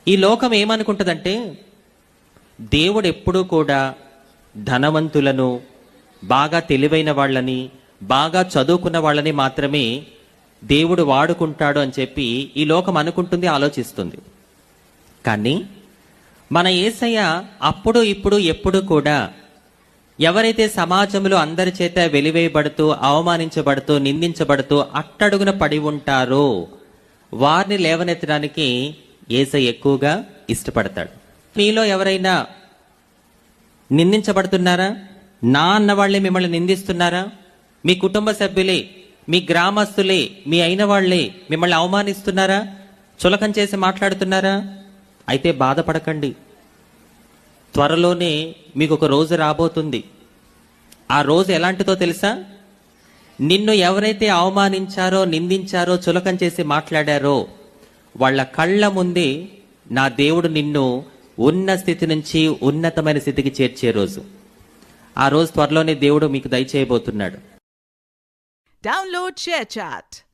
ఈ లోకం ఏమనుకుంటుందంటే దేవుడు ఎప్పుడూ కూడా ధనవంతులను, బాగా తెలివైన వాళ్ళని, బాగా చదువుకున్న వాళ్ళని మాత్రమే దేవుడు వాడుకుంటాడు అని చెప్పి ఈ లోకం అనుకుంటుంది, ఆలోచిస్తుంది. కానీ మన యేసయ్య అప్పుడు ఇప్పుడు ఎప్పుడు కూడా ఎవరైతే సమాజంలో అందరి చేత వెలివేయబడుతూ, అవమానించబడుతూ, నిందించబడుతూ అట్టడుగున పడి ఉంటారో వారిని లేవనెత్తడానికి యేసయ్య ఎక్కువగా ఇష్టపడతాడు. మీలో ఎవరైనా నిందించబడుతున్నారా? నా అన్న వాళ్ళే మిమ్మల్ని నిందిస్తున్నారా? మీ కుటుంబ సభ్యులే, మీ గ్రామస్తులే, మీ అయిన వాళ్లే మిమ్మల్ని అవమానిస్తున్నారా? చులకం చేసి మాట్లాడుతున్నారా? అయితే బాధపడకండి. త్వరలోనే మీకు ఒక రోజు రాబోతుంది. ఆ రోజు ఎలాంటిదో తెలుసా? నిన్ను ఎవరైతే అవమానించారో, నిందించారో, చులకం చేసి మాట్లాడారో వాళ్ళ కళ్ళ ముందే నా దేవుడు నిన్ను ఉన్న స్థితి నుంచి ఉన్నతమైన స్థితికి చేర్చే రోజు. ఆ రోజు త్వరలోనే దేవుడు మీకు దయచేయబోతున్నాడు. Download ShareChat.